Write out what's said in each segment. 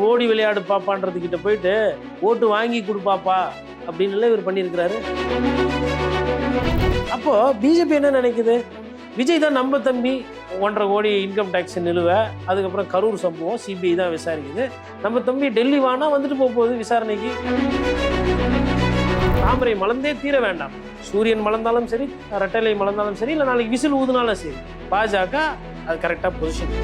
ஓடி விளையாடு பாப்பான்றதுக்கிட்ட போயிட்டு ஓட்டு வாங்கி கொடுப்பாப்பா அப்படின்னு இவர் பண்ணியிருக்கிறாரு. அப்போ பிஜேபி என்ன நினைக்குது, விஜய் தான் நம்ம தம்பி, 1.5 கோடி இன்கம் டேக்ஸ் நிலுவ, அதுக்கப்புறம் கரூர் சம்பவம் சிபிஐ தான் விசாரிக்குது, நம்ம தம்பி டெல்லி வானா வந்துட்டு போகுது விசாரணைக்கு. தாமரை மலர்ந்தே தீர வேண்டாம், சூரியன் மலர்ந்தாலும் சரி, ரெட்டலை மலர்ந்தாலும் சரி, இல்லை நாளைக்கு விசில் ஊதுனாலும் சரி, பாஜக அது கரெக்டாக பொசிஷன்.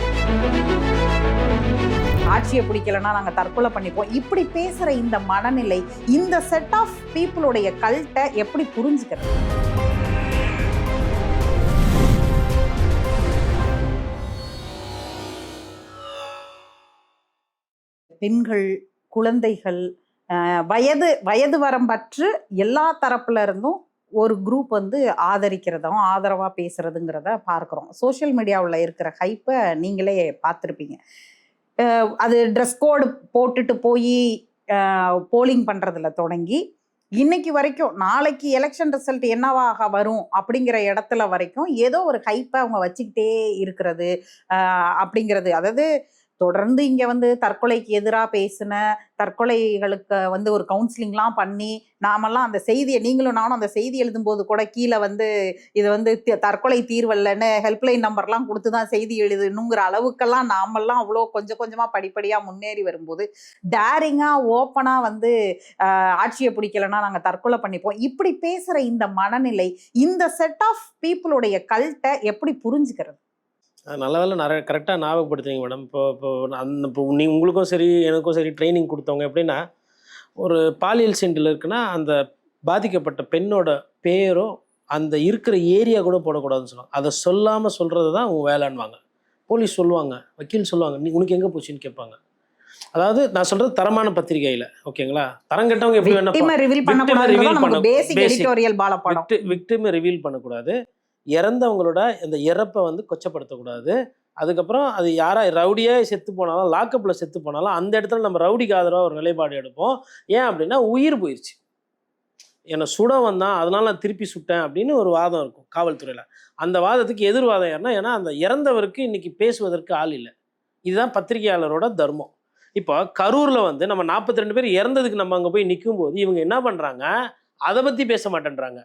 ஆட்சியை பிடிக்கலன்னா நாங்கள் தற்கொலை பண்ணிப்போம், இப்படி பேசுகிற இந்த மனநிலை, இந்த செட் ஆஃப் பீப்புளுடைய கல்ட்டை எப்படி புரிஞ்சுக்கிறது? பெண்கள், குழந்தைகள், வயது வரம்பற்று எல்லா தரப்புல இருந்தும் ஒரு குரூப் ஆதரிக்கிறதும் ஆதரவாக பேசுறதுங்கிறத பார்க்குறோம். சோஷியல் மீடியாவில் இருக்கிற ஹைப்பை நீங்களே பார்த்துருப்பீங்க. அது ட்ரெஸ் கோடு போட்டுட்டு போய் போலிங் பண்ணுறதுல தொடங்கி இன்னைக்கு வரைக்கும் நாளைக்கு எலெக்ஷன் ரிசல்ட் என்னவாக வரும் அப்படிங்கிற இடத்துல வரைக்கும் ஏதோ ஒரு ஹைப்பை அவங்க வச்சுக்கிட்டே இருக்கிறது அப்படிங்கிறது. அதாவது தொடர்ந்து இங்கே தற்கொலைக்கு எதிராக பேசின, தற்கொலைகளுக்கு ஒரு கவுன்சிலிங்லாம் பண்ணி நாமெல்லாம் அந்த செய்தியை, நீங்களும் நானும் அந்த செய்தி எழுதும்போது கூட கீழே இது தற்கொலை தீர்வல்லன்னு ஹெல்ப்லைன் நம்பர்லாம் கொடுத்து தான் செய்தி எழுதணுங்கிற அளவுக்கெல்லாம் நாமெல்லாம் அவ்வளோ கொஞ்சம் கொஞ்சமாக படிப்படியாக முன்னேறி வரும்போது டேரிங்காக ஓப்பனாக ஆட்சியை பிடிக்கலன்னா நாங்கள் தற்கொலை பண்ணிப்போம், இப்படி பேசுகிற இந்த மனநிலை, இந்த செட் ஆஃப் பீப்புளுடைய கல்ட்டை எப்படி புரிஞ்சுக்கிறது? நல்ல வேலை நிறைய கரெக்டாக ஞாபகப்படுத்துவீங்க மேடம். இப்போ உங்களுக்கும் சரி எனக்கும் சரி ட்ரைனிங் கொடுத்தவங்க எப்படின்னா, ஒரு பாலியல் சென்டில் இருக்குன்னா அந்த பாதிக்கப்பட்ட பெண்ணோட பேரோ அந்த இருக்கிற ஏரியா கூட போடக்கூடாதுன்னு சொல்லுவாங்க. அதை சொல்லாமல் சொல்கிறது தான் அவங்க வேலைன்னுவாங்க. போலீஸ் சொல்லுவாங்க, வக்கீல் சொல்லுவாங்க, நீ உனக்கு எங்கே போச்சுன்னு கேட்பாங்க. அதாவது நான் சொல்கிறது தரமான பத்திரிகையில், ஓகேங்களா? தரம் கெட்டவங்க எப்படி வேணா விக்டிமை ரிவீல் பண்ணக்கூடாது, இறந்தவங்களோட இந்த இறப்பை கொச்சப்படுத்தக்கூடாது. அதுக்கப்புறம் அது யாராக ரவுடியாக செத்து போனாலும், லாக்கப்பில் செத்து போனாலும் அந்த இடத்துல நம்ம ரவுடிக்கு ஆதரவாக ஒரு நிலைப்பாடு எடுப்போம். ஏன் அப்படின்னா உயிர் போயிடுச்சு, என்னை சுட வந்தான் அதனால நான் திருப்பி சுட்டேன் அப்படின்னு ஒரு வாதம் இருக்கும் காவல்துறையில். அந்த வாதத்துக்கு எதிர்வாதம் யாருன்னா, ஏன்னா அந்த இறந்தவருக்கு இன்னைக்கு பேசுவதற்கு ஆள் இல்லை. இதுதான் பத்திரிகையாளரோட தர்மம். இப்போ கரூரில் நம்ம 42 பேர் இறந்ததுக்கு நம்ம அங்கே போய் நிற்கும் போது இவங்க என்ன பண்ணுறாங்க, அதை பற்றி பேச மாட்டேன்றாங்க.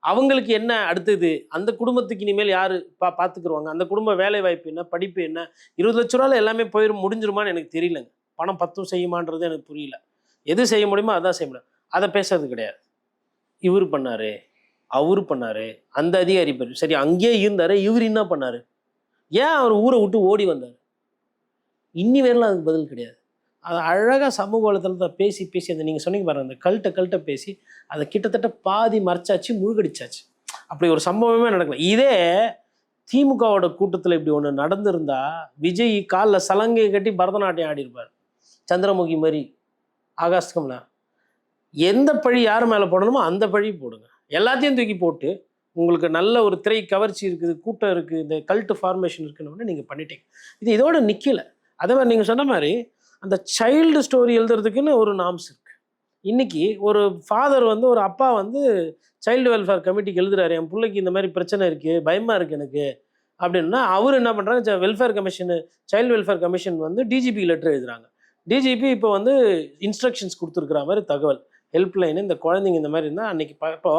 அவங்களுக்கு என்ன அடுத்தது, அந்த குடும்பத்துக்கு இனிமேல் யார் பார்த்துக்குருவாங்க, அந்த குடும்ப வேலை வாய்ப்பு என்ன, படிப்பு என்ன, 20 லட்ச ரூபாயில் எல்லாமே முடிஞ்சிருமான்னு எனக்கு தெரியலங்க. பணம் 10 செய்யுமான்றது எனக்கு புரியல. எது செய்ய முடியுமோ அதான் செய்ய முடியும். அதை பேசுறது கிடையாது. இவர் பண்ணாரு, அவரு பண்ணாரு, அந்த அதிகாரி பேர் சரி அங்கேயே இருந்தாரு, இவர் என்ன பண்ணாரு, ஏன் அவர் ஊரை விட்டு ஓடி வந்தார், இன்னி வேறலாம் அதுக்கு பதில் கிடையாது. அதை அழகாக சமூக வலைத்தளத்தில் பேசி பேசி அந்த நீங்கள் சொன்னீங்க பாருங்க, அந்த கல்ட்டை பேசி அதை கிட்டத்தட்ட பாதி மறைச்சாச்சு, முழுகடிச்சாச்சு. அப்படி ஒரு சம்பவமே நடக்கல. இதே திமுகவோட கூட்டத்தில் இப்படி ஒன்று நடந்திருந்தா விஜய் காலில் சலங்கை கட்டி பரதநாட்டியம் ஆடி இருப்பார், சந்திரமுகி மாதிரி, ஆகாஷ் கமலா. எந்த பழி யார் மேலே போடணுமோ அந்த பழி போடுங்க, எல்லாத்தையும் தூக்கி போட்டு உங்களுக்கு நல்ல ஒரு திரை கவர்ச்சி இருக்குது, கூட்டம் இருக்குது, இந்த கல்ட்டு ஃபார்மேஷன் இருக்குன்னு நீங்கள் பண்ணிட்டீங்க. இதோட நிற்கலை. அதே மாதிரி நீங்கள் சொன்ன மாதிரி அந்த சைல்டு ஸ்டோரி எழுதுறதுக்குன்னு ஒரு நாம்ஸ் இருக்குது. இன்னைக்கு ஒரு ஃபாதர் ஒரு அப்பா சைல்டு வெல்ஃபேர் கமிட்டிக்கு எழுதுறாரு, என் பிள்ளைக்கு இந்த மாதிரி பிரச்சனை இருக்குது, பயமாக இருக்குது எனக்கு அப்படின்னா, அவர் என்ன பண்ணுறாங்க, welfare commission, child welfare commission DGP letter எழுதுறாங்க. டிஜிபி இப்போ இன்ஸ்ட்ரக்ஷன்ஸ் கொடுத்துருக்குற மாதிரி தகவல், ஹெல்ப்லைனு, இந்த குழந்தைங்க இந்த மாதிரி இருந்தால் அன்னைக்கு இப்போ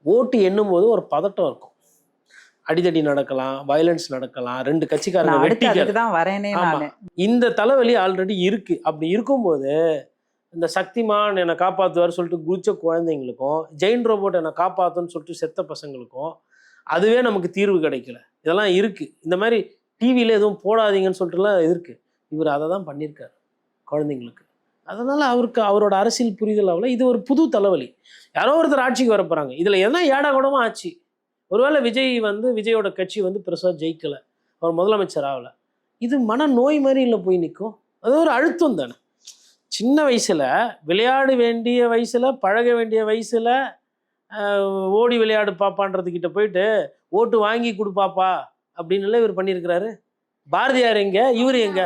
ஓட்டு எண்ணும் போது ஒரு பதட்டம் இருக்கும், அடிதடி நடக்கலாம், வயலன்ஸ் நடக்கலாம், 2 கட்சிக்காரங்க வெட்டிக்கலாம். இந்த தலைவலி ஆல்ரெடி இருக்கு. அப்படி இருக்கும்போது இந்த சக்திமான் என்னை காப்பாற்றுவார் சொல்லிட்டு குதிச்ச குழந்தைங்களுக்கும், ஜெயின் ரோபோட் என்னை காப்பாற்றுன்னு சொல்லிட்டு செத்த பசங்களுக்கும் அதுவே நமக்கு தீர்வு கிடைக்கல. இதெல்லாம் இருக்கு. இந்த மாதிரி டிவியில எதுவும் போடாதீங்கன்னு சொல்லிட்டுலாம் இருக்கு. இவர் அதை தான் பண்ணியிருக்காரு குழந்தைங்களுக்கு. அதனால அவரோட அரசியல் புரிதல் அவ்வளோ. இது ஒரு புது தலைவலி. யாரோ ஒருத்தர் ஆட்சிக்கு வர போறாங்க, இதுல எதனா ஏடா கூடமா ஆச்சு. ஒருவேளை விஜயோட கட்சி பெருசாக ஜெயிக்கலை, அவர் முதலமைச்சர் ஆகலை, இது மன நோய் மாதிரி இல்லை போய் நிற்கும். அது ஒரு அழுத்தம் தானே. சின்ன வயசில் விளையாட வேண்டிய வயசில், பழக வேண்டிய வயசில் ஓடி விளையாடு பாப்பான்றதுக்கிட்ட போயிட்டு ஓட்டு வாங்கி கொடுப்பாப்பா அப்படின்னு இவர் பண்ணியிருக்கிறாரு. பாரதியார் எங்க, இவர் எங்க?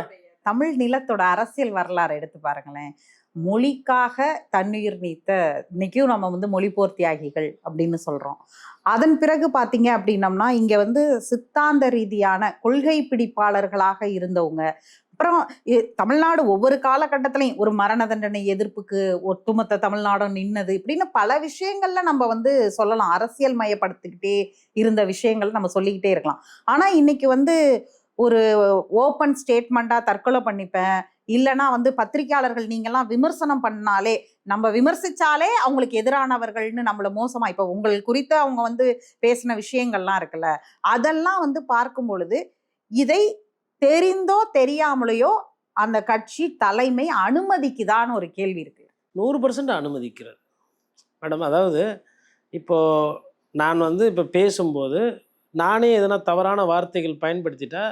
தமிழ் நிலத்தோட அரசியல் வரலாறு எடுத்து பாருங்களேன். மொழிக்காக தன்னுயிர் நீத்த, இன்னைக்கும் நம்ம மொழிப்போர் தியாகிகள் அப்படின்னு சொல்றோம். அதன் பிறகு பார்த்தீங்க அப்படின்னம்னா இங்கே சித்தாந்த ரீதியான கொள்கை பிடிப்பாளர்களாக இருந்தவங்க, அப்புறம் தமிழ்நாடு ஒவ்வொரு காலகட்டத்திலையும் ஒரு மரண தண்டனை எதிர்ப்புக்கு ஒட்டுமொத்த தமிழ்நாடும் நின்னது இப்படின்னு பல விஷயங்கள்ல நம்ம வந்து சொல்லலாம். அரசியல் மயப்படுத்திக்கிட்டே இருந்த விஷயங்கள் நம்ம சொல்லிக்கிட்டே இருக்கலாம். ஆனா இன்னைக்கு வந்து ஒரு ஓப்பன் ஸ்டேட்மெண்டா தற்கொலை பண்ணிப்பேன், இல்லைன்னா வந்து பத்திரிகையாளர்கள் நீங்கெல்லாம் விமர்சனம் பண்ணாலே, நம்ம விமர்சிச்சாலே அவங்களுக்கு எதிரானவர்கள்னு நம்மள மோசமா, இப்போ உங்கள் குறித்து அவங்க வந்து பேசின விஷயங்கள்லாம் இருக்குல்ல, அதெல்லாம் வந்து பார்க்கும் பொழுது இதை தெரிந்தோ தெரியாமலையோ அந்த கட்சி தலைமை அனுமதிக்குதான்னு ஒரு கேள்வி இருக்கு. 100% அனுமதிக்கிறது மேடம். அதாவது இப்போ நான் வந்து இப்போ பேசும்போது நானே எதனா தவறான வார்த்தைகள் பயன்படுத்திட்டா,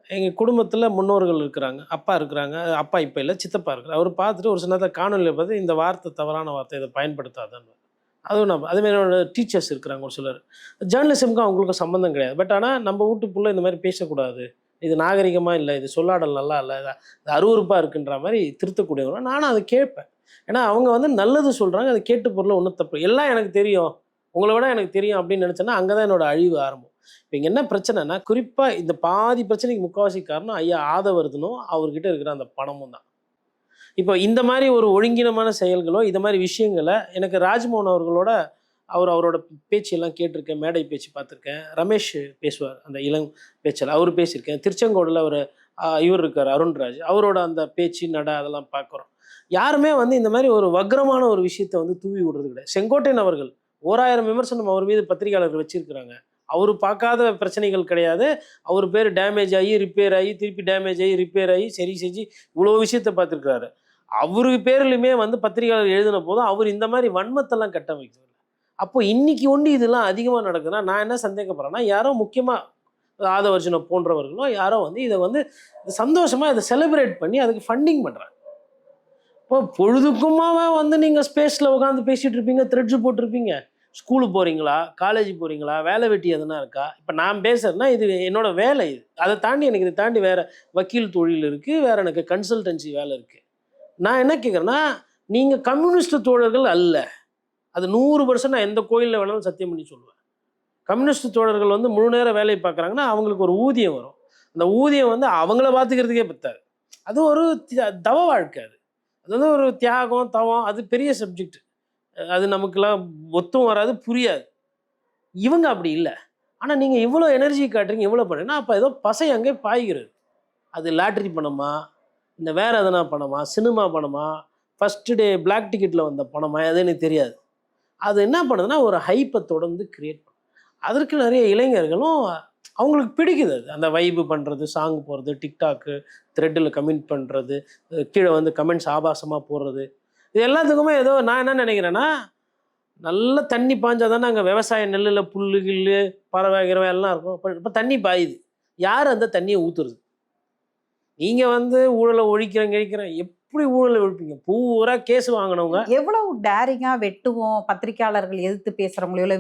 எங்கள் குடும்பத்தில் முன்னோர்கள் இருக்கிறாங்க, அப்பா இருக்கிறாங்க, அப்பா இப்போ இல்லை, சித்தப்பா இருக்கிறார். அவர் பார்த்துட்டு ஒரு சில நேரத்தில் காணொலியில் பார்த்து இந்த வார்த்தை தவறான வார்த்தை, இதை பயன்படுத்தாதான்னு. அதுவும் நான் அதேமாதிரி என்னோட டீச்சர்ஸ் இருக்கிறாங்க ஒரு சிலர். ஜேர்னலிசமுக்கும் அவங்களுக்கும் சம்மந்தம் கிடையாது. பட் ஆனால் நம்ம வீட்டுக்குள்ளே இந்த மாதிரி பேசக்கூடாது, இது நாகரிகமாக இல்லை, இது சொல்லாடல் நல்லா இல்லை, இது அருவருப்பாக இருக்குன்ற மாதிரி திருத்தக்கூடியவங்க. நானும் அதை கேட்பேன். ஏன்னா அவங்க வந்து நல்லது சொல்கிறாங்க, அதை கேட்டு பொருளை ஒன்றும் தப்பு, எல்லாம் எனக்கு தெரியும், உங்களை விட எனக்கு தெரியும் அப்படின்னு நினச்சேன்னா அங்கே தான் என்னோட அழிவு ஆரம்பம். இப்போ இங்கே என்ன பிரச்சனைனா, குறிப்பாக இந்த பாதி பிரச்சனைக்கு முக்கால்வாசி காரணம் ஐயா ஆதவர்தனும் அவர்கிட்ட இருக்கிற அந்த பணமும் தான். இப்போ இந்த மாதிரி ஒரு ஒழுங்கினமான செயல்களோ இந்த மாதிரி விஷயங்களை எனக்கு ராஜ்மோகன் அவர்களோட அவரோட பேச்செல்லாம் கேட்டிருக்கேன், மேடை பேச்சு பார்த்துருக்கேன். ரமேஷ் பேசுவார் அந்த இளம் பேச்சில், அவர் பேசியிருக்கேன். திருச்செங்கோடில் ஒரு இவர் இருக்கார் அருண்ராஜ், அவரோட அந்த பேச்சு நட அதெல்லாம் பார்க்குறோம். யாருமே வந்து இந்த மாதிரி ஒரு வக்ரமான ஒரு விஷயத்தை வந்து தூவி விடுறது கிடையாது. செங்கோட்டையன் அவர்கள் 1000 விமர்சனம் அவர் மீது பத்திரிகையாளர்கள் வச்சிருக்கிறாங்க. அவர் பார்க்காத பிரச்சனைகள் கிடையாது. அவர் பேர் டேமேஜ் ஆகி ரிப்பேர் ஆகி திருப்பி டேமேஜ் ஆகி ரிப்பேர் ஆகி சரி செஞ்சு இவ்வளோ விஷயத்தை பார்த்துருக்காரு. அவருக்கு பேர்லையுமே வந்து பத்திரிகையாளர் எழுதின போதும் அவர் இந்த மாதிரி வன்மத்தெல்லாம் கட்டமைக்கிறது. அப்போ இன்னைக்கு ஒன்று இதெல்லாம் அதிகமாக நடக்குதுன்னா நான் என்ன சந்தேகப்படுறேன்னா, யாரோ முக்கியமாக ஆதவர்ஜுனை போன்றவர்களோ யாரோ வந்து இதை வந்து சந்தோஷமாக இதை செலிப்ரேட் பண்ணி அதுக்கு ஃபண்டிங் பண்ணுறாங்க. இப்போ பொழுதுக்குமாவே வந்து நீங்கள் ஸ்பேஸில் உட்காந்து பேசிகிட்டு இருப்பீங்க, த்ரெட்ஸு போட்டிருப்பீங்க. ஸ்கூலுக்கு போகிறீங்களா, காலேஜ் போகிறீங்களா, வேலை வெட்டி எதுனா இருக்கா? இப்போ நான் பேசுகிறேன்னா இது என்னோடய வேலை. இது அதை தாண்டி எனக்கு இதை தாண்டி வேறு வக்கீல் தொழில் இருக்குது, வேறு எனக்கு கன்சல்டன்சி வேலை இருக்குது. நான் என்ன கேட்குறேன்னா, நீங்கள் கம்யூனிஸ்ட் தோழர்கள் அல்ல. அது 100% நான் எந்த கோயிலில் வேணாலும் சத்தியம் பண்ணி சொல்லுவேன். கம்யூனிஸ்ட் தோழர்கள் வந்து முழு நேரம் வேலை பார்க்குறாங்கன்னா அவங்களுக்கு ஒரு ஊதியம் வரும். அந்த ஊதியம் வந்து அவங்கள பார்த்துக்கிறதுக்கே பத்தாது. அது ஒரு தவ வாழ்க்கை. அது வந்து ஒரு தியாகம், தவம், அது பெரிய சப்ஜெக்ட். அது நமக்குலாம் ஒத்தும் வராது, புரியாது. இவங்க அப்படி இல்லை. ஆனால் நீங்கள் இவ்வளோ எனர்ஜி காட்டுறீங்க, இவ்வளோ பண்ணுறீங்கன்னா அப்போ ஏதோ பசை அங்கே பாய்கிறது. அது லாட்ரி பணமா, இந்த வேறு எதனா பணமா, சினிமா பணமா, ஃபஸ்ட்டு டே பிளாக் டிக்கெட்டில் வந்த பணமா, அது எனக்கு தெரியாது. அது என்ன பண்ணுதுன்னா ஒரு ஹைப்பை தொடர்ந்து கிரியேட் பண்ணும். அதற்கு நிறைய இளைஞர்களும் அவங்களுக்கு பிடிக்குது. அது அந்த வைப்பு பண்ணுறது, சாங் போடுறது, டிக்டாக்கு த்ரெட்டில் கமெண்ட் பண்ணுறது, கீழே வந்து கமெண்ட்ஸ் ஆபாசமாக போடுறது, இது எல்லாத்துக்குமே ஏதோ நான் என்ன நினைக்கிறேன்னா, நல்ல தண்ணி பாய்ஞ்சால் தானே அங்கே விவசாயம், நெல்லில் புல் கில்லு பறவை கிரவை எல்லாம் இருக்கும். இப்போ தண்ணி பாயுது, யார் அந்த தண்ணியை ஊற்றுறது? நீங்கள் வந்து ஊழலை ஒழிக்கிறேன் எப்படி ஊழலை ஒழிப்பீங்க? பூரா கேஸ் வாங்கினவங்க. எவ்வளவு டேரிங்கா வெட்டுவோம் பத்திரிகையாளர்கள் எதிர்த்து பேசுறவங்களையோ, இல்லை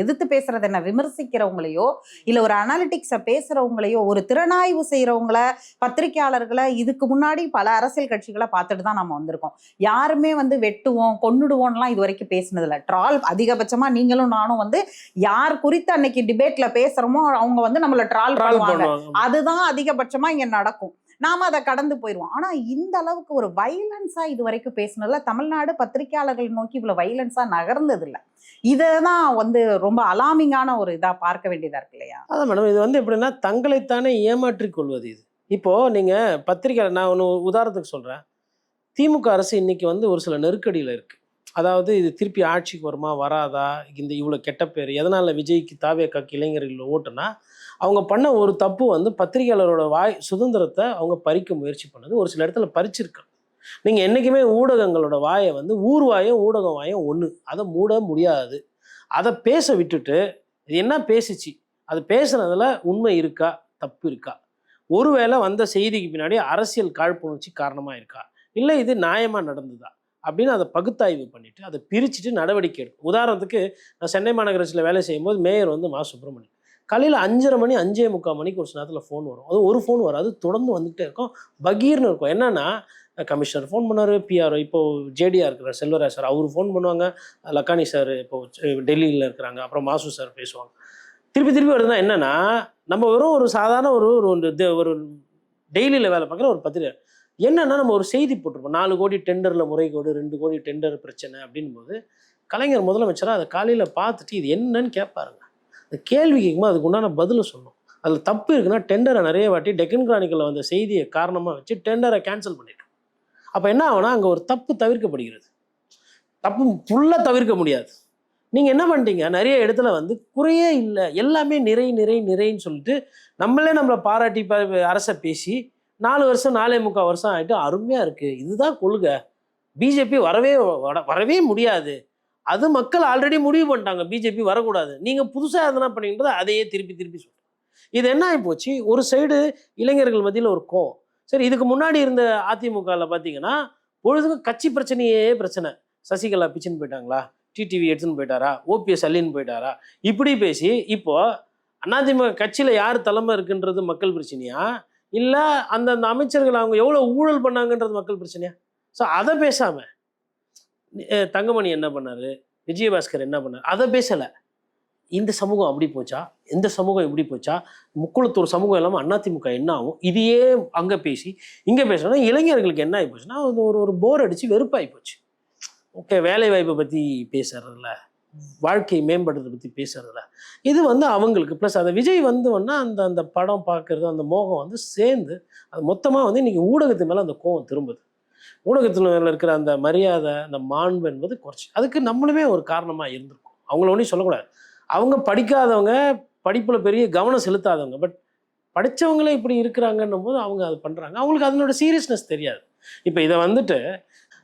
எதிர்த்து பேசுறது என்ன, விமர்சிக்கிறவங்களையோ, இல்லை ஒரு அனாலிட்டிக்ஸை பேசுறவங்களையோ, ஒரு திறனாய்வு செய்யறவங்கள, பத்திரிகையாளர்களை இதுக்கு முன்னாடி பல அரசியல் கட்சிகளை பார்த்துட்டு தான் நம்ம வந்திருக்கோம். யாருமே வந்து வெட்டுவோம் கொன்னுடுவோம்லாம் இது வரைக்கும் பேசினதில்ல. ட்ரால் அதிகபட்சமா நீங்களும் நானும் வந்து யார் குறித்து அன்னைக்கு டிபேட்ல பேசுறோமோ அவங்க வந்து நம்மள ட்ரால் பண்ணுவாங்க. அதுதான் அதிகபட்சமா இங்க நடக்கும். நாம அதை கடந்து போயிடுவோம். ஆனா இந்த அளவுக்கு ஒரு வைலன்ஸா இது வரைக்கும் பேசினதுல தமிழ்நாடு பத்திரிகையாளர்கள் நோக்கி இவ்வளவு வைலன்ஸா நகர்ந்தது இல்லை. இதுதான் வந்து ரொம்ப அலாமிங்கான ஒரு இதா பார்க்க வேண்டியதா இருக்கு இல்லையா? அதான் மேடம், இது வந்து எப்படின்னா தங்களைத்தானே ஏமாற்றிக் கொள்வது. இது இப்போ நீங்க பத்திரிகையாளர், நான் ஒன்று உதாரணத்துக்கு சொல்றேன். திமுக அரசு இன்னைக்கு வந்து ஒரு சில நெருக்கடியில் இருக்கு. அதாவது இது திருப்பி ஆட்சிக்கு வருமா வராதா, இந்த இவ்வளோ கெட்ட பேர் எதனால் விஜய்க்கு தாவேக்காக்கு இளைஞர்கள் ஓட்டுனா, அவங்க பண்ண ஒரு தப்பு வந்து பத்திரிகையாளரோட வாய் சுதந்திரத்தை அவங்க பறிக்க முயற்சி பண்ணது. ஒரு சில இடத்துல பறிச்சிருக்காங்க. நீங்கள் என்றைக்குமே ஊடகங்களோட வாயை வந்து ஊர் வாயும் ஊடகம் வாயும் ஒன்று, அதை மூட முடியாது. அதை பேச விட்டுட்டு இது என்ன பேசிச்சு, அது பேசுனதில் உண்மை இருக்கா தப்பு இருக்கா, ஒருவேளை வந்த செய்திக்கு பின்னாடி அரசியல் காழ்ப்புணர்ச்சி காரணமாக இருக்கா, இல்லை இது நியாயமாக நடந்ததா அப்படின்னு அதை பகுத்தாய்வு பண்ணிவிட்டு அதை பிரிச்சுட்டு நடவடிக்கை எடுக்கும். உதாரணத்துக்கு நான் சென்னை மாநகராட்சியில் வேலை செய்யும்போது மேயர் வந்து மா சுப்பிரமணியன் காலையில் 5:30 மணி 5:45 மணிக்கு ஒரு சில நேரத்தில் ஃபோன் வரும். அது ஒரு ஃபோன் வரும், அது தொடர்ந்து வந்துகிட்டே இருக்கும், பகீர்னு இருக்கும். என்னன்னா கமிஷனர் ஃபோன் பண்ணார், பிஆர்ஓ இப்போது ஜேடிஆர் இருக்கிறார் செல்வராஜ் சார், அவர் ஃபோன் பண்ணுவாங்க, லக்கானி சார் இப்போது டெல்லியில் இருக்கிறாங்க, அப்புறம் மாசு சார் பேசுவாங்க. திருப்பி திருப்பி வருதுன்னா என்னென்னா, நம்ம வெறும் ஒரு சாதாரண ஒரு டெய்லியில் வேலை பார்க்குற ஒரு பத்திரிகை. என்னன்னா நம்ம ஒரு செய்தி போட்டிருப்போம், 4 கோடி டெண்டரில் முறைகேடு, 2 கோடி டெண்டர் பிரச்சனை அப்படின்னும் போது கலைஞர் முதலமைச்சராக அதை காலையில் பார்த்துட்டு இது என்னன்னு கேட்பாருங்க. அந்த கேள்வி கேட்கும்போது அதுக்கு உண்டான பதிலை சொல்லணும். அதில் தப்பு இருக்குன்னா டெண்டரை நிறைய வாட்டி டெக்கன் கிரானிக்கலில் வந்த செய்தியை காரணமாக வச்சு டெண்டரை கேன்சல் பண்ணிட்டோம். அப்போ என்ன ஆகுனா அங்கே ஒரு தப்பு தவிர்க்கப்படுகிறது. தப்பு ஃபுல்லாக தவிர்க்க முடியாது. நீங்கள் என்ன பண்ணிட்டீங்க, நிறைய இடத்துல வந்து குறையே இல்லை, எல்லாமே நிறைன்னு சொல்லிட்டு நம்மளை பாராட்டி அரசை பேசி 4 வருஷம் 4.25 வருஷம் ஆகிட்டு அருமையாக இருக்குது, இதுதான் கொள்கை, பிஜேபி வரவே முடியாது, அது மக்கள் ஆல்ரெடி முடிவு பண்ணிட்டாங்க பிஜேபி வரக்கூடாது, நீங்கள் புதுசாக எதனா பண்ணிக்கிட்டு அதையே திருப்பி சொல்கிறோம். இது என்ன ஆகி போச்சு, ஒரு சைடு இளைஞர்கள் மத்தியில் ஒரு கோவம். சரி, இதுக்கு முன்னாடி இருந்த அதிமுகவில் பார்த்தீங்கன்னா பொழுதுக்கும் கட்சி பிரச்சனையே பிரச்சனை. சசிகலா பிச்சுன்னு போயிட்டாங்களா, டிடிவி எடுத்துன்னு போயிட்டாரா, ஓபிஎஸ் அள்ளின்னு போயிட்டாரா, இப்படி பேசி இப்போ அதிமுக கட்சியில் யார் தலைமை இருக்குன்றது மக்கள் பிரச்சனையா, இல்லை அந்தந்த அமைச்சர்கள் அவங்க எவ்வளோ ஊழல் பண்ணாங்கன்றது மக்கள் பிரச்சனையா? ஸோ அதை பேசாமல் தங்கமணி என்ன பண்ணார், விஜயபாஸ்கர் என்ன பண்ணார், அதை பேசலை. இந்த சமூகம் அப்படி போச்சா, இந்த சமூகம் இப்படி போச்சா, முக்குளத்தூர் சமூகம் இல்லாமல் அதிமுக என்ன ஆகும், இதையே அங்கே பேசி இங்கே பேசணும்னா இளைஞர்களுக்கு என்ன ஆகி போச்சுன்னா ஒரு போர் அடித்து வெறுப்பாகி போச்சு. ஓகே, வேலை வாய்ப்பை பற்றி பேசுறதில்ல, வாழ்க்கை மேம்படுறதை பற்றி பேசுறதில்ல, இது வந்து அவங்களுக்கு ப்ளஸ் அதை விஜய் வந்தோன்னா அந்த படம் பார்க்குறது அந்த மோகம் வந்து சேர்ந்து அது மொத்தமாக வந்து இன்றைக்கி ஊடகத்து மேலே அந்த கோவம் திரும்புது. ஊடகத்தில் மேலே இருக்கிற அந்த மரியாதை அந்த மாண்பு என்பது குறைச்சி, அதுக்கு நம்மளுமே ஒரு காரணமாக இருந்திருக்கும். அவங்கள ஒன்றும் சொல்லக்கூடாது, அவங்க படிக்காதவங்க, படிப்பில் பெரிய கவனம் செலுத்தாதவங்க, பட் படித்தவங்களே இப்படி இருக்கிறாங்கன்னும் போது அவங்க அது பண்ணுறாங்க, அவங்களுக்கு அதனோட சீரியஸ்னஸ் தெரியாது. இப்போ இதை வந்துட்டு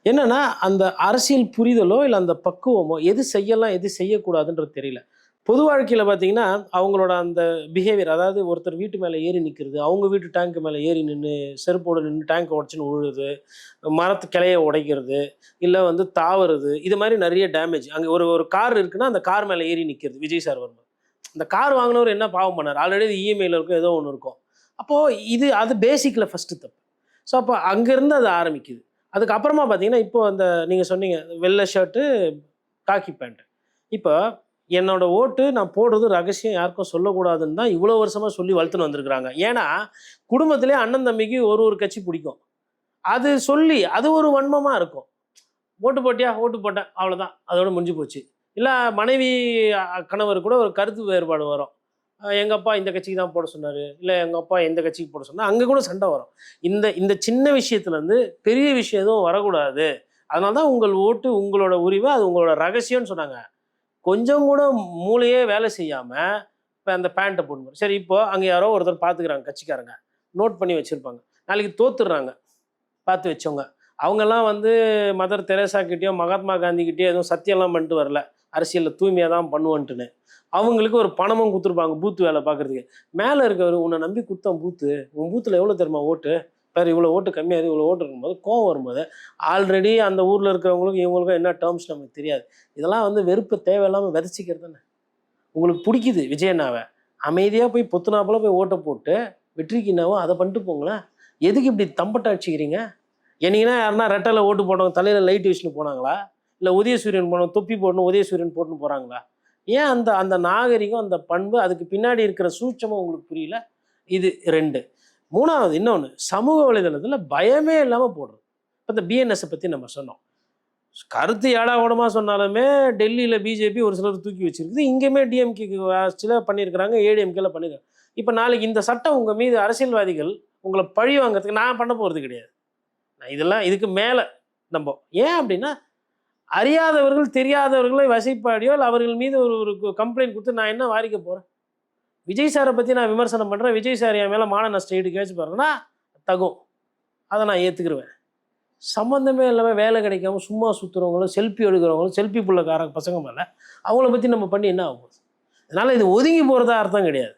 என்னன்னா அந்த அரசியல் புரிதலோ இல்லை அந்த பக்குவமோ எது செய்யலாம் எது செய்யக்கூடாதுன்றது தெரியல. பொது வாழ்க்கையில் பார்த்தீங்கன்னா அவங்களோட அந்த பிஹேவியர், அதாவது ஒருத்தர் வீட்டு மேலே ஏறி நிற்கிறது, அவங்க வீட்டு டேங்க்கு மேலே ஏறி நின்று செருப்போடு நின்று டேங்க் உடச்சின்னு உழுது, மரத்து கிளையை உடைக்கிறது, இல்லை வந்து தாவுறது, இது மாதிரி நிறைய டேமேஜ். அங்கே ஒரு கார் இருக்குன்னா அந்த கார் மேலே ஏறி நிற்கிறது. விஜய் சார் வரும்போது அந்த கார் வாங்கினவர் என்ன பாவம் பண்ணார், ஆல்ரெடி இது இஎம்ஐயில் இருக்கும், ஏதோ ஒன்று இருக்கும். அப்போது அது பேசிக்கில் ஃபஸ்ட்டு தப்பு. ஸோ அப்போ அங்கேருந்து அது ஆரம்பிக்குது. அதுக்கப்புறமா பார்த்தீங்கன்னா இப்போ அந்த நீங்கள் சொன்னீங்க வெள்ளை ஷர்ட்டு காக்கி பேண்ட், இப்போ என்னோட ஓட்டு நான் போடுறது ரகசியம் யாருக்கும் சொல்லக்கூடாதுன்னு தான் இவ்வளோ வருஷமாக சொல்லி வளர்த்துன்னு வந்திருக்கிறாங்க. ஏன்னா குடும்பத்திலே அண்ணன் தம்பிக்கு ஒரு கட்சி பிடிக்கும், அது சொல்லி அது ஒரு வன்மமாக இருக்கும். ஓட்டு போட்டியா, ஓட்டு போட்டேன், அவ்வளோதான், அதோட முடிஞ்சு போச்சு. இல்லை மனைவி கணவர் கூட ஒரு கருத்து வேறுபாடு வரும், எங்கள் அப்பா இந்த கட்சிக்கு தான் போட சொன்னார், இல்லை எங்கள் அப்பா எந்த கட்சிக்கு போட சொன்னார், அங்கே கூட சண்டை வரும். இந்த சின்ன விஷயத்துலேருந்து பெரிய விஷயம் எதுவும் வரக்கூடாது, அதனால தான் உங்கள் ஓட்டு உங்களோட உரிமை, அது உங்களோட ரகசியம்னு சொன்னாங்க. கொஞ்சம் கூட மூளையே வேலை செய்யாமல் இப்போ அந்த பேண்ட்டை போடணும். சரி, இப்போ அங்கே யாரோ ஒருத்தர் பார்த்துக்கிறாங்க, கட்சிக்காரங்க நோட் பண்ணி வச்சுருப்பாங்க, நாளைக்கு தோத்துடுறாங்க பார்த்து வச்சவங்க, அவங்கெல்லாம் வந்து மதர் தெரேசா கிட்டேயோ மகாத்மா காந்திக்கிட்டேயோ எதுவும் சத்தியம்லாம் பண்ணிட்டு வரல, அரசியலில் தூய்மையாக தான் பண்ணுவோன்ட்டுன்னு. அவங்களுக்கு ஒரு பணமும் கொடுத்துருப்பாங்க பூத்து வேலை பார்க்குறதுக்கு. மேலே இருக்கவர் உன்னை நம்பி கொடுத்தான் பூத்து, உன் பூத்தில் எவ்வளோ தெரியுமா ஓட்டு, வேறு இவ்வளோ ஓட்டு கம்மியாக இவ்வளோ ஓட்டு இருக்கும்போது கோவம் வரும்போது ஆல்ரெடி அந்த ஊரில் இருக்கிறவங்களுக்கும் இவங்களுக்கும் என்ன டேர்ம்ஸ் நமக்கு தெரியாது. இதெல்லாம் வந்து வெறுப்பு தேவையில்லாமல் விதைச்சிக்கிறது தானே. உங்களுக்கு பிடிக்குது விஜயண்ணாவை, அமைதியாக போய் பொத்துனாப்பில் போய் ஓட்டை போட்டு வெற்றிக்குனாவோ அதை பண்ணிட்டு போங்களேன். எதுக்கு இப்படி தம்பட்டை அடிச்சிக்கிறீங்க? என்னைக்குன்னா யாருன்னா ரெட்டையில் ஓட்டு போட்டவங்க தலையில் லைட் வச்சுன்னு போனாங்களா, இல்லை உதயசூரியன் போனவங்க தொப்பி போடணும் உதயசூரியன் போட்டுன்னு போகிறாங்களா? ஏன் அந்த நாகரிகம் அந்த பண்பு, அதுக்கு பின்னாடி இருக்கிற சூட்சமும் உங்களுக்கு புரியல. இது 2. 3வது இன்னொன்று, சமூக வலைதளத்தில் பயமே இல்லாமல் போடுறது. இப்போ இந்த பிஎன்எஸை பற்றி நம்ம சொன்னோம், கருத்து ஏடாகூடமாக சொன்னாலுமே டெல்லியில் பிஜேபி ஒரு சிலர் தூக்கி வச்சுருக்குது, இங்கேயுமே டிஎம்கேக்கு சில பண்ணியிருக்கிறாங்க, ஏடிஎம்கேல பண்ணியிருக்காங்க. இப்போ நாளைக்கு இந்த சட்டம் உங்கள் மீது அரசியல்வாதிகள் உங்களை பழி வாங்கிறதுக்கு நான் பண்ண போகிறது கிடையாது. இதெல்லாம் இதுக்கு மேலே நம்ம ஏன் அப்படின்னா அறியாதவர்கள் தெரியாதவர்களை வசைப்பாடியோ இல்லை அவர்கள் மீது ஒரு கம்ப்ளைண்ட் கொடுத்து நான் என்ன வாரிக்க போகிறேன்? விஜய் சாரை பற்றி நான் விமர்சனம் பண்ணுறேன், விஜய் சார் என் மேலே மான நஷ்டம் ஈடு கேச்சு பாருங்கன்னா தகும், அதை நான் ஏற்றுக்கிருவேன். சம்மந்தமே இல்லாமல் வேலை கிடைக்காம சும்மா சுற்றுறவங்களும் செல்ஃபி எடுக்கிறவங்களும் செல்ஃபி புள்ளக்கார பசங்க மேலே அவங்கள பற்றி நம்ம பண்ணி என்ன ஆகும்? அதனால் இது ஒதுங்கி போகிறதா அர்த்தம் கிடையாது.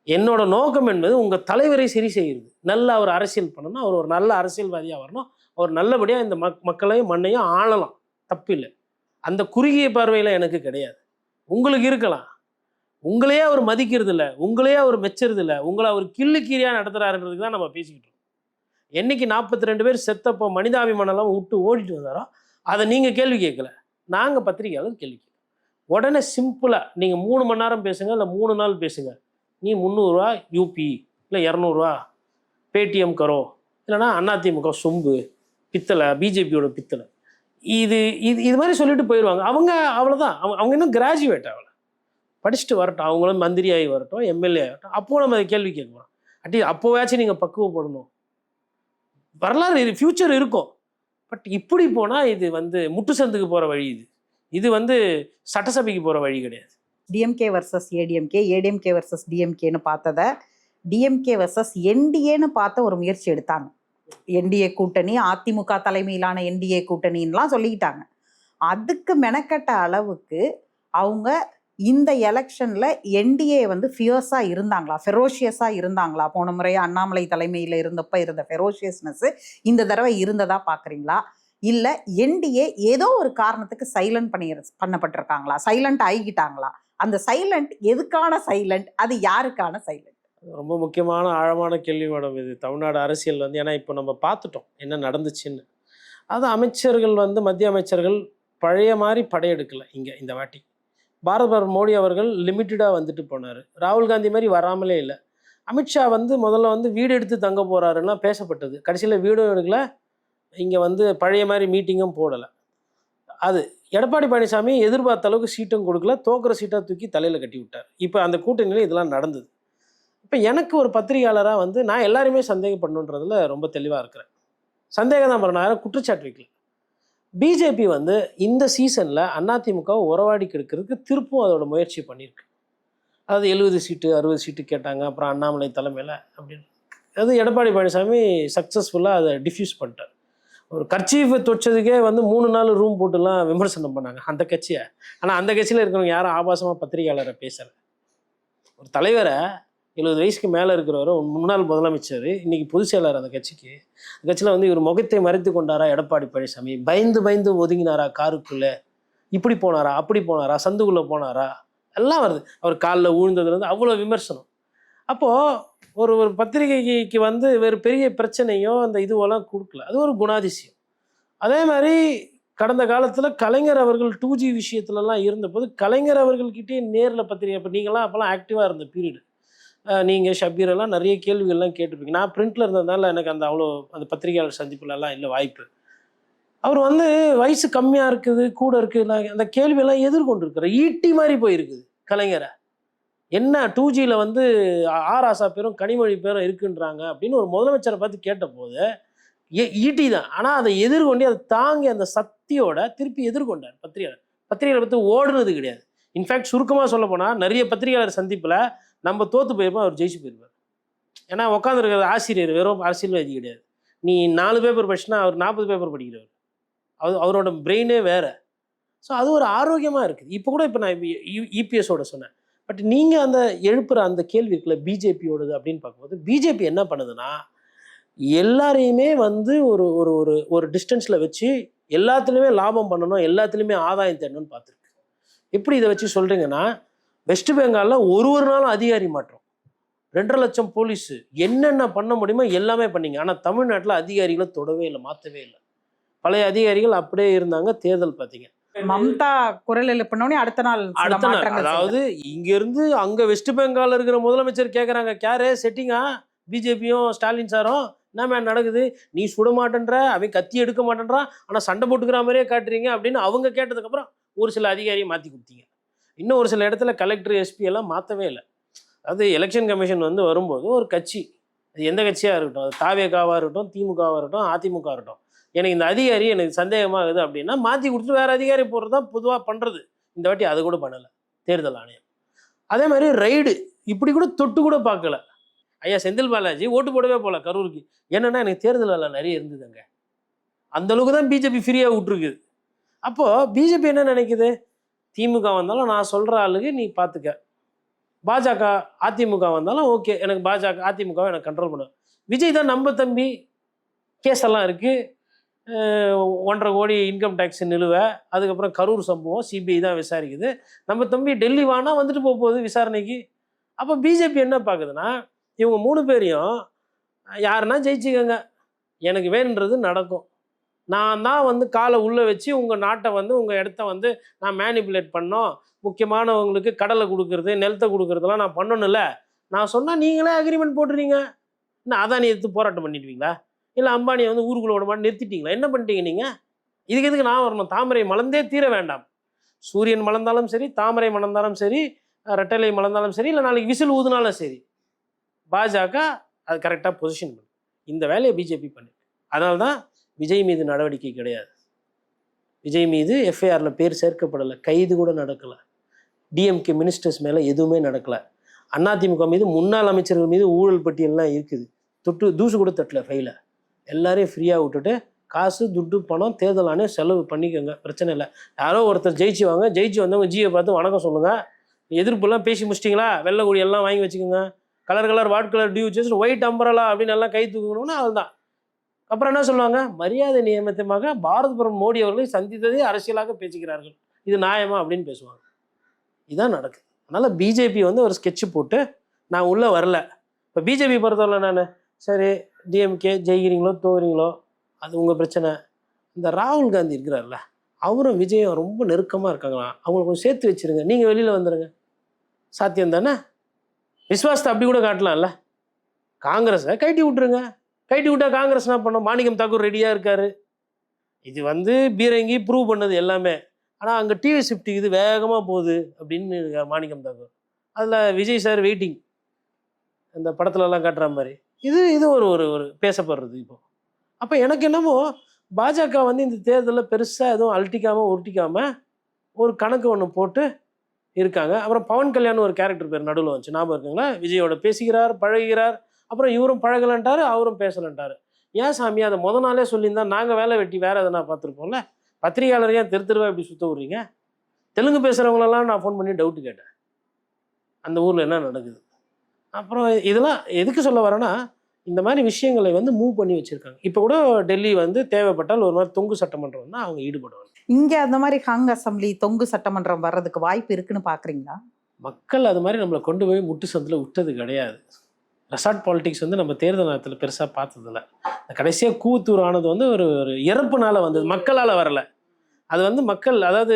என்னோட நோக்கம் என்பது உங்கள் தலைவரை சரி செய்கிறது, நல்ல அவர் அரசியல் பண்ணணும், அவர் ஒரு நல்ல அரசியல்வாதியாக வரணும், அவர் நல்லபடியாக இந்த மக்களையும் மண்ணையும் ஆளலாம், தப்பில்லை. அந்த குறுகிய பார்வையில் எனக்கு கிடையாது. உங்களுக்கு இருக்கலாம், உங்களையே அவர் மதிக்கிறது இல்லை, உங்களையே அவர் மெச்சுறது இல்லை, உங்களை அவர் கிள்ளுக்கீரியாக நடத்துகிறாருன்றதுக்கு தான் நம்ம பேசிக்கிட்டு இருக்கோம். என்றைக்கு 42 பேர் செத்தப்போ மனிதாபிமானம்லாம் விட்டு ஓடிட்டு வந்தாரோ அதை நீங்கள் கேள்வி கேட்கல, நாங்கள் பத்திரிகையாளர் கேள்வி கேட்கல. உடனே சிம்பிளாக நீங்கள் 3 மணி நேரம் பேசுங்க, இல்லை 3 நாள் பேசுங்க, நீ 300 ரூபா யூபி, இல்லை 200 ரூபா, பேடிஎம் கரோ, இல்லைன்னா அதிமுக சொம்பு, பித்தளை, பிஜேபியோட பித்தளை, இது இது இது மாதிரி சொல்லிட்டு போயிடுவாங்க. அவங்க அவ்வளோதான். அவங்க இன்னும் கிராஜுவேட் ஆகலை, படிச்சுட்டு வரட்டும், அவங்களும் மந்திரி ஆகி வரட்டும், எம்எல்ஏ ஆகட்டும், அப்போது நம்ம அதை கேள்வி கேட்குறோம். அப்போவாச்சும் நீங்கள் பக்குவப்படணும். வரலாறு ஃப்யூச்சர் இருக்கும். பட் இப்படி போனால் இது வந்து முட்டு சந்துக்கு போகிற வழி. இது வந்து சட்டசபைக்கு போகிற வழி கிடையாது. டிஎம்கே வர்சஸ் ஏடிஎம்கே, ஏடிஎம்கே வர்சஸ் டிஎம்கேன்னு பார்த்ததை டிஎம்கே வர்சஸ் என்டிஏன்னு பார்த்த ஒரு முயற்சி எடுத்தாங்க. என்டிஏ கூட்டணி, அதிமுக தலைமையிலான என்டிஏ கூட்டணின்லாம் சொல்லிக்கிட்டாங்க. அதுக்கு மெனக்கட்ட அளவுக்கு அவங்க இந்த எலெக்ஷன்ல என்டிஏ வந்து ஃபியர்ஸாக இருந்தாங்களா, ஃபெரோஷியஸாக இருந்தாங்களா? போன முறை அண்ணாமலை தலைமையில் இருந்தப்ப இருந்த ஃபெரோஷியஸ்னஸ் இந்த தடவை இருந்ததா பார்க்குறீங்களா? இல்லை என்டிஏ ஏதோ ஒரு காரணத்துக்கு சைலண்ட் பண்ணப்பட்டிருக்காங்களா, சைலண்ட் ஆகிக்கிட்டாங்களா? அந்த சைலண்ட் எதுக்கான சைலண்ட், அது யாருக்கான சைலண்ட்? ரொம்ப முக்கியமான ஆழமான கேள்வி மேடம் இது. தமிழ்நாடு அரசியல் வந்து, ஏன்னா இப்போ நம்ம பார்த்துட்டோம் என்ன நடந்துச்சுன்னு. அது அமைச்சர்கள் வந்து, மத்திய அமைச்சர்கள் பழைய மாதிரி படையெடுக்கலை இங்கே இந்த வாட்டி. பாரத மோடி அவர்கள் லிமிட்டடாக வந்துட்டு போனார். ராகுல் காந்தி மாதிரி வராமலே இல்லை. அமித்ஷா வந்து முதல்ல வந்து வீடு எடுத்து தங்க போகிறாருன்னா பேசப்பட்டது. கடைசியில் வீடும் எடுக்கல, இங்கே வந்து பழைய மாதிரி மீட்டிங்கும் போடலை. அது எடப்பாடி பழனிசாமி எதிர்பார்த்த அளவுக்கு சீட்டும் கொடுக்கல, தோக்குற சீட்டாக தூக்கி தலையில் கட்டி விட்டார். இப்போ அந்த கூட்டணியில் இதெல்லாம் நடந்தது. இப்போ எனக்கு ஒரு பத்திரிகையாளராக வந்து நான் எல்லாருமே சந்தேகப்படணுன்றதுல ரொம்ப தெளிவாக இருக்கிறேன். சந்தேகம் தான் பண்ண, யாரும் குற்றச்சாட்டு வைக்கல. பிஜேபி வந்து இந்த சீசனில் அதிமுகவை உறவாடி கெடுக்கிறதுக்கு திருப்பும் அதோட முயற்சி பண்ணியிருக்கு. அதாவது 70 சீட்டு 60 சீட்டு கேட்டாங்க, அப்புறம் அண்ணாமலை தலைமையில் அப்படின்னு. அது எடப்பாடி பழனிசாமி சக்ஸஸ்ஃபுல்லாக அதை டிஃப்யூஸ் பண்ணிட்டார். ஒரு கர்ச்சீஃபை தொச்சதுக்கே வந்து 3 நாள் ரூம் போட்டுலாம் விமர்சனம் பண்ணாங்க அந்த கட்சியை. ஆனால் அந்த கட்சியில் இருக்கிறவங்க யாரும் ஆபாசமாக பத்திரிகையாளரை பேசலை. ஒரு தலைவரை 70 வயசுக்கு மேலே இருக்கிறவர், முன்னாள் முதலமைச்சர், இன்றைக்கி பொதுச் செயலாளர் அந்த கட்சிக்கு. அந்த கட்சியில் வந்து இவர் முகத்தை மறைத்து கொண்டாரா எடப்பாடி பழனிசாமி? பயந்து பயந்து ஒதுங்கினாரா காருக்குள்ளே? இப்படி போனாரா, அப்படி போனாரா, சந்துக்குள்ளே போனாரா, எல்லாம் வருது. அவர் காலில் ஊழ்ந்ததுலேருந்து அவ்வளோ விமர்சனம். அப்போது ஒரு பத்திரிகைக்கு வந்து வேறு பெரிய பிரச்சனையோ அந்த இதுவெல்லாம் கொடுக்கல. அது ஒரு குணாதிசயம். அதே மாதிரி கடந்த காலத்தில் கலைஞர் அவர்கள் 2G விஷயத்துலலாம் இருந்தபோது கலைஞர் அவர்கள்கிட்டே நேரில் பத்திரிகை, இப்போ நீங்களாம் அப்போல்லாம் ஆக்டிவாக இருந்த பீரியடு, நீங்கள் ஷபீரெல்லாம் நிறைய கேள்விகள்லாம் கேட்டிருப்பீங்க. நான் பிரிண்டில் இருந்ததுனால எனக்கு அந்த அவ்வளோ அந்த பத்திரிகையாளர் சந்திப்புலலாம் இல்லை வாய்ப்பு. அவர் வந்து வயசு கம்மியாக இருக்குது, கூட இருக்குது, அந்த கேள்வியெல்லாம் எதிர்கொண்டிருக்கிற ஈட்டி மாதிரி போயிருக்குது கலைஞரை. என்ன 2Gயில் வந்து ஆராசா பேரும் கனிமொழி பேரும் இருக்குன்றாங்க அப்படின்னு ஒரு முதலமைச்சரை பார்த்து கேட்டபோது ஈட்டி தான். ஆனால் அதை எதிர்கொண்டு அதை தாங்கி அந்த சக்தியோட திருப்பி எதிர்கொண்டார் பத்திரிகையாளர் பார்த்து ஓடுனது கிடையாது. இன்ஃபேக்ட் சுருக்கமாக சொல்ல போனால் நிறைய பத்திரிகையாளர் சந்திப்பில் நம்ம தோற்று போயிருப்போம், அவர் ஜெயிச்சு போயிருப்பார். ஏன்னா உட்காந்துருக்கிற ஆசிரியர் வெறும் அரசியல்வாதி கிடையாது. நீ 4 பேப்பர் படிச்சுன்னா அவர் 40 பேப்பர் படிக்கிறவர். அவரோட பிரெயினே வேறு. ஸோ அது ஒரு ஆரோக்கியமாக இருக்குது. இப்போ கூட இப்போ நான் இபிஎஸோட சொன்னேன். பட் நீங்கள் அந்த எழுப்புகிற அந்த கேள்வி இருக்குல்ல பிஜேபியோடது அப்படின்னு பார்க்கும்போது, பிஜேபி என்ன பண்ணுதுன்னா எல்லாரையுமே வந்து ஒரு ஒரு ஒரு ஒரு டிஸ்டன்ஸில் வச்சு எல்லாத்துலேயுமே லாபம் பண்ணணும், எல்லாத்துலேயுமே ஆதாயம் தேடணும்னு பார்த்துருக்கு. எப்படி இதை வச்சு சொல்கிறீங்கன்னா, வெஸ்ட் பெங்காலில் ஒரு நாளும் அதிகாரி மாற்றம், 2.5 லட்சம் போலீஸு, என்னென்ன பண்ண முடியுமோ எல்லாமே பண்ணிங்க. ஆனால் தமிழ்நாட்டில் அதிகாரிகளை தொடவே இல்லை, மாற்றவே இல்லை. பழைய அதிகாரிகள் அப்படியே இருந்தாங்க. தேர்தல் பார்த்தீங்க, மம்தா குரல் எழுப்பினோடனே அடுத்த நாள் அதாவது இங்கேருந்து அங்கே வெஸ்ட் பெங்காலில் இருக்கிற முதலமைச்சர் கேட்குறாங்க, கேரு செட்டிங்கா பிஜேபியும் ஸ்டாலின் சாரும், என்ன மேன் நடக்குது, நீ சுட மாட்டேன்ற, அவன் கத்தி எடுக்க மாட்டேன்றான், ஆனால் சண்டை போட்டுக்கிற மாதிரியே காட்டுறீங்க அப்படின்னு அவங்க கேட்டதுக்கப்புறம் ஒரு சில அதிகாரியை மாற்றி கொடுத்தீங்க. இன்னும் ஒரு சில இடத்துல கலெக்டர் எஸ்பி எல்லாம் மாற்றவே இல்லை. அதாவது எலெக்ஷன் கமிஷன் வந்து வரும்போது ஒரு கட்சி, அது எந்த கட்சியாக இருக்கட்டும், அது தாவேகாவாக இருக்கட்டும், திமுகவாக இருக்கட்டும், அதிமுக இருக்கட்டும், எனக்கு இந்த அதிகாரி எனக்கு சந்தேகமாகுது அப்படின்னா மாற்றி கொடுத்துட்டு வேறு அதிகாரி போடுறது தான் பொதுவாக பண்ணுறது. இந்த வாட்டி அது கூட பண்ணலை தேர்தல் ஆணையம். அதே மாதிரி ரைடு இப்படி கூட தொட்டு கூட பார்க்கல. ஐயா செந்தில் பாலாஜி ஓட்டு போடவே போகல கரூருக்கு. என்னென்னா எனக்கு தேர்தல் வேலை நிறைய இருந்ததுங்க, அந்தளவுக்கு தான் பிஜேபி ஃப்ரீயாக விட்டுருக்குது. அப்போது பிஜேபி என்ன நினைக்குது, திமுக வந்தாலும் நான் சொல்கிற ஆளுக்கு நீ பார்த்துக்க, பாஜக அதிமுக வந்தாலும் ஓகே, எனக்கு பாஜக அதிமுகவை எனக்கு கண்ட்ரோல் பண்ணு. விஜய் தான் நம்ம தம்பி, கேஸெல்லாம் இருக்குது, 1.5 கோடி இன்கம் டேக்ஸ் நிலுவை, அதுக்கப்புறம் கரூர் சம்பவம் சிபிஐ தான் விசாரிக்குது, நம்ம தம்பி டெல்லி வானா வந்துட்டு போகுது விசாரணைக்கு. அப்போ பிஜேபி என்ன பார்க்குதுன்னா, இவங்க 3 பேரையும் யாருன்னா ஜெயிச்சுக்கோங்க, எனக்கு வேணுன்றது நடக்கும், நான் தான் வந்து காலை உள்ளே வச்சு உங்கள் நாட்டை வந்து உங்கள் இடத்த வந்து நான் மேனிப்புலேட் பண்ணோம், முக்கியமானவங்களுக்கு கடலை கொடுக்குறது நிலத்தை கொடுக்குறதெல்லாம் நான் பண்ணணும்ல, நான் சொன்னால் நீங்களே அக்ரிமெண்ட் போட்டுறீங்க, இன்னும் அதானி எடுத்து போராட்டம் பண்ணிடுவீங்களா? இல்லை அம்பானியை வந்து ஊருக்குள்ள விட மாட்டேன் நிறுத்திட்டீங்களா? என்ன பண்ணிட்டீங்க நீங்கள்? இதுக்கு எதுக்கு நான் வரணும்? தாமரை மலர்ந்தே தீர வேண்டாம். சூரியன் மலர்ந்தாலும் சரி, தாமரை மலர்ந்தாலும் சரி, ரெட்டலை மலர்ந்தாலும் சரி, இல்லை நாளைக்கு விசில் ஊதுனாலும் சரி, பாஜக அது கரெக்டாக பொசிஷன் பண்ணு. இந்த வேலையை பிஜேபி பண்ணு. அதனால தான் விஜய் மீது நடவடிக்கை கிடையாது. விஜய் மீது எஃப்ஐஆரில் பேர் சேர்க்கப்படலை, கைது கூட நடக்கலை. டிஎம்கே மினிஸ்டர்ஸ் மேலே எதுவுமே நடக்கலை. அதிமுக மீது முன்னாள் அமைச்சர்கள் மீது ஊழல் பட்டியல்லாம் இருக்குது. தூசு கூட தட்டல ஃபைல. எல்லாரையும் ஃப்ரீயாக விட்டுட்டு காசு துட்டு பணம் தேர்தல் ஆணையம் செலவு பண்ணிக்கோங்க, பிரச்சனை இல்லை. யாரோ ஒருத்தர் ஜெயிச்சு வாங்க, ஜெயிச்சு வந்தவங்க ஜியை பார்த்து வணக்கம் சொல்லுங்கள். எதிர்ப்புலாம் பேசி முடிச்சிட்டிங்களா, வெள்ளை கொடி எல்லாம் வாங்கி வச்சுக்கோங்க, கலர் வாட் கலர் டியூ வச்சு ஒயிட் அம்பரலா அப்படின்னு எல்லாம் கை தூக்கணும்னா அதுதான். அப்புறம் என்ன சொல்லுவாங்க? மரியாதை நியமித்தமாக பாரத் பிரதமர் மோடி அவர்களை சந்தித்ததே அரசியலாக பேசிக்கிறார்கள், இது நியாயமா அப்படின்னு பேசுவாங்க. இதுதான் நடக்குது. அதனால் பிஜேபி வந்து ஒரு ஸ்கெட்சு போட்டு நான் உள்ளே வரல. இப்போ பிஜேபி பொறுத்தவரை நான் சரி டிஎம்கே ஜெயிக்கிறீங்களோ தோகிறீங்களோ அது உங்கள் பிரச்சனை. இந்த ராகுல் காந்தி இருக்கிறார்ல, அவரும் விஜயம் ரொம்ப நெருக்கமாக இருக்காங்களாம். அவங்களை கொஞ்சம் சேர்த்து வச்சுருங்க, நீங்கள் வெளியில் வந்துடுங்க. சாத்தியம் தானே? விஸ்வாசத்தை அப்படி கூட காட்டலாம்ல. காங்கிரஸை கைட்டி விட்டுருங்க. கைட்டி விட்டால் காங்கிரஸ் என்ன பண்ணோம்? மாணிக்கம் தாக்கூர் ரெடியாக இருக்கார். இது வந்து பீரங்கி ப்ரூவ் பண்ணது எல்லாமே. ஆனால் அங்கே டிவி ஷிஃப்ட் இது வேகமாக போகுது அப்படின்னு இருக்கார் மாணிக்கம் தாக்கூர். அதில் விஜய் சார் வெயிட்டிங், இந்த படத்துலலாம் காட்டுற மாதிரி. இது ஒரு ஒரு பேசப்படுறது இப்போ. அப்போ எனக்கு என்னமோ பாஜக வந்து இந்த தேர்தலில் பெருசாக எதுவும் அழட்டிக்காமல் உருட்டிக்காமல் ஒரு கணக்கு ஒன்று போட்டு இருக்காங்க. அப்புறம் பவன் கல்யாண் ஒரு கேரக்டர் பேர் நடுவில் வந்துச்சு, ஞாபகம் இருக்குங்களா? விஜயோட பேசுகிறார், பழகுகிறார். அப்புறம் இவரும் பழகலன்ட்டார், அவரும் பேசலன்ட்டார். ஏன் சாமி அதை நாளே சொல்லியிருந்தா நாங்கள் வேலை வெட்டி வேறு எதனா பார்த்துருப்போம்ல. பத்திரிகையாளர் ஏன் தெருவா இப்படி சுற்ற விட்றீங்க? தெலுங்கு பேசுகிறவங்களெல்லாம் நான் ஃபோன் பண்ணி டவுட்டு கேட்டேன், அந்த ஊரில் என்ன நடக்குது. அப்புறம் இதெல்லாம் எதுக்கு சொல்ல வரேன்னா, இந்த மாதிரி விஷயங்களை வந்து மூவ் பண்ணி வச்சுருக்காங்க. இப்போ கூட டெல்லி வந்து தேவைப்பட்டால் ஒரு மாதிரி தொங்கு சட்டமன்றம் வந்து அவங்க ஈடுபடுவாங்க. இங்கே அந்த மாதிரி ஹங் அசம்பிளி தொங்கு சட்டமன்றம் வர்றதுக்கு வாய்ப்பு இருக்குன்னு பார்க்குறீங்களா? மக்கள் அது மாதிரி நம்மளை கொண்டு போய் முட்டு சந்தில் விட்டது கிடையாது. ரெசார்ட் பாலிடிக்ஸ் வந்து நம்ம தேர்தல் நேரத்தில் பெருசாக பார்த்ததில்ல. கடைசியாக கூத்தூர் ஆனது வந்து ஒரு இறப்புனால வந்தது, மக்களால் வரலை. அது வந்து மக்கள், அதாவது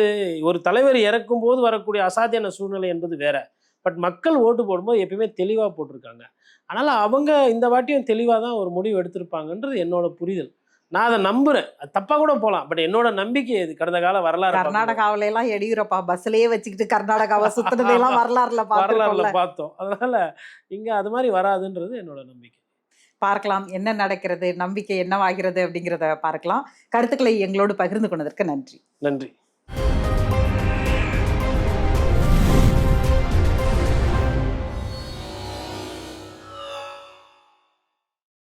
ஒரு தலைவர் இறக்கும் போது வரக்கூடிய அசாத்தியான சூழ்நிலை என்பது வேற. பட் மக்கள் ஓட்டு போடும்போது எப்பயுமே தெளிவாக போட்டிருக்காங்க. அதனால் அவங்க இந்த வாட்டியும் தெளிவாக தான் ஒரு முடிவு எடுத்திருப்பாங்கன்றது என்னோட புரிதல். நான் அதை நம்புகிறேன். அது தப்பாக கூட போகலாம், பட் என்னோட நம்பிக்கை இது. கடந்த கால வரலாறு, கர்நாடகாவில எல்லாம் எடியூரப்பா பஸ்லயே வச்சுக்கிட்டு கர்நாடகாவை சுத்தினதெல்லாம் வரலாறுல பார்த்தோம். அதனால இங்கே அது மாதிரி வராதுன்றது என்னோட நம்பிக்கை. பார்க்கலாம் என்ன நடக்கிறது, நம்பிக்கை என்னவாகிறது அப்படிங்கிறத பார்க்கலாம். கருத்துக்களை எங்களோடு பகிர்ந்து கொண்டதற்கு நன்றி. நன்றி.